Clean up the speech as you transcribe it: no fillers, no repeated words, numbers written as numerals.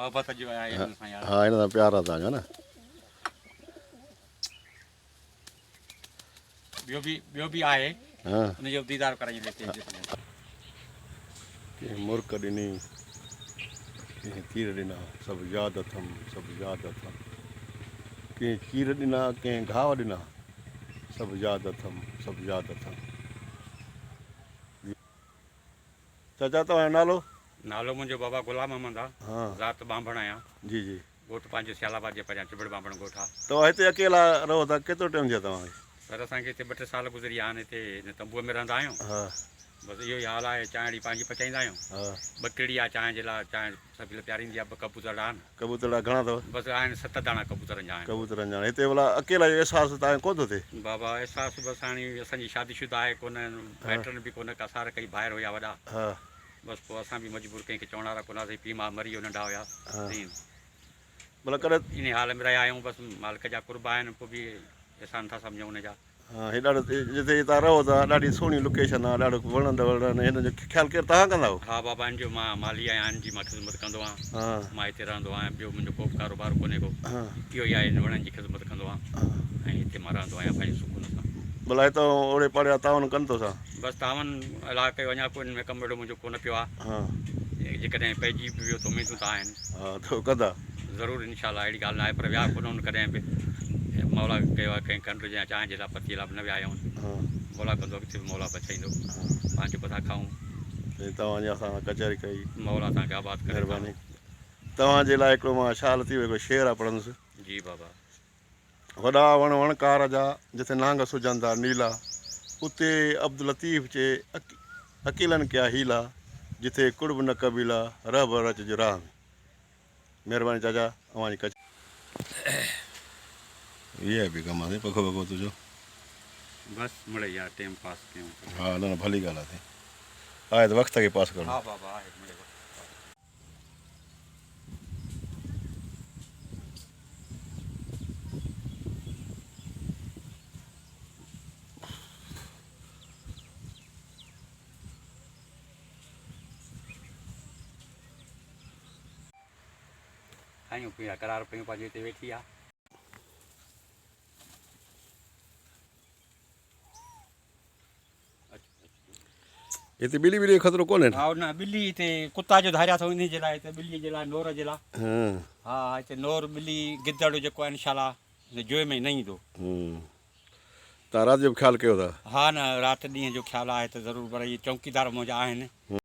मोहब्बत जो आहे हिन सां यार। हाँ इन सां प्यार आहे तव्हांजो न। ॿियो बि आहे, हाँ हुनजो दीदार कराईंदे तेज कंहिं मुर्क ॾिनी, कंहिं तीर ॾिना, सभु यादि अथमि, सभु यादि अथमि। कंहिं चीर ॾिना, कंहिं घाव ॾिना, सभु यादि अथमि, सभु यादि अथमि। चाचा तव्हांजो नालो? नालो मुंहिंजो बाबा गुलाम अहमद आहे। हाँ ज़ात बांभण आहियां। जी जी। ॻोठु पंहिंजो सियालाबाद जे परियां चिबड़ बांभण ॻोठु आहे। तव्हां हिते अकेला रहो था, केतिरो टाइम थियो तव्हांखे? पर असांखे हिते 2-3 साल गुज़री विया आहिनि। हिते हिन तंबूअ में रहंदा आहियूं। हा बसि इहो ई हाल आहे। चांहि पंहिंजी पचाईंदा आहियूं। हा 2 किड़ी आहे चांहि जे लाइ, चांहि सभिनी प्यारींदी आहे। 2 कबूतर आहिनि। कबूतर घणा अथव? बसि आहिनि 7 दाणा कबूतरनि जा आहिनि। कबूतरनि जा हिते भला अकेला जो अहसासु तव्हांखे कोन थो थिए? बाबा अहसासु बसि हाणे असांजी शादीशुदा आहे कोन, माइटनि बि कोन, कसार कई ॿाहिरि हुया वॾा। हा बसि पोइ असां बि मजबूर कंहिंखे चवण वारा कोन हुआसीं। पीउ मां मरी वियो नंढा हुया। भला कॾहिं इन हाल में रहिया आहियूं। बसि मालिक जा कुर्बा आहिनि, पोइ बि एहसान था सम्झूं हुनजा। हाँ हे ॾाढो जिते तव्हां रहो था ॾाढी सुहिणी लोकेशन आहे, ॾाढो वणंदड़ हिन जो ख़्यालु केरु तव्हां कंदा हो? हा बाबा हिन जो मां माली आहियां, हिन जी मां ख़िदमत कंदो आहियां। हाँ मां हिते रहंदो आहियां। ॿियो मुंहिंजो को बि कारोबार कोन्हे को। हाँ इहो ई आहे, हिन वणनि जी ख़िदमत कंदो आहियां ऐं हिते मां रहंदो आहियां पंहिंजे सुकून सां। भला हितां ओड़े पाड़े तावन कनि थो छा? बसि तावन इलाइक़े वञा को, हिन में कमु अहिड़ो मुंहिंजो कोन पियो आहे। हाँ जेकॾहिं पइजी बि वियो त उमेदूं त आहिनि। हा त कंदा ज़रूरु इनशाला, अहिड़ी ॻाल्हि न आहे। पर विया कोन आहिनि कॾहिं बि। मौला कयो आहे कंहिं कंड या चांहि जे लाइ, पतीअ लाइ बि न विया आहियूं। हाँ मौला कंदो, अॻिते बि मौला बचाईंदो। पंहिंजो बि था खाऊं। तव्हांजी असां कचहरी कई, मौला तव्हांखे आबाद करे। महिरबानी। तव्हांजे लाइ हिकिड़ो मां शाल थी हिकिड़ो शेर आहे पढ़ंदुसि। जी बाबा। वॾा वण वणकार जा जिथे नांग सुझनि था नीला, उते अब्दुल लतीफ़ जे अकीलनि कया हीला, जिथे कुड़ब न कबीला रहब रच जो राह में। महिरबानी चाचा, अवांजी कच इहा बि कमु आहे पखो पखो तुंहिंजो। बसि मिड़े यार टाइम पास कयूं। हा न न भली ॻाल्हि आहे, आहे त वक़्त खे पास करणो। हा बाबा आहे मिड़े। खायूं पिया करार पियूं, पंहिंजे हिते वेठी आहे। हिते ॿिली ॿिली जो ख़तरो कोन्हे? हा न ॿिली हिते कुता जो धारिया अथव, इन जे लाइ हिते ॿिलीअ जे लाइ, नोर जे लाइ। हा हिते नोर ॿिली गिदड़ जेको आहे इनशाला जोए में न ईंदो। तव्हां राति जो बि ख़्यालु कयो था? हा न राति ॾींहं जो ख़्यालु आहे त ज़रूरु, पर इहे चौकीदार मुंहिंजा आहिनि।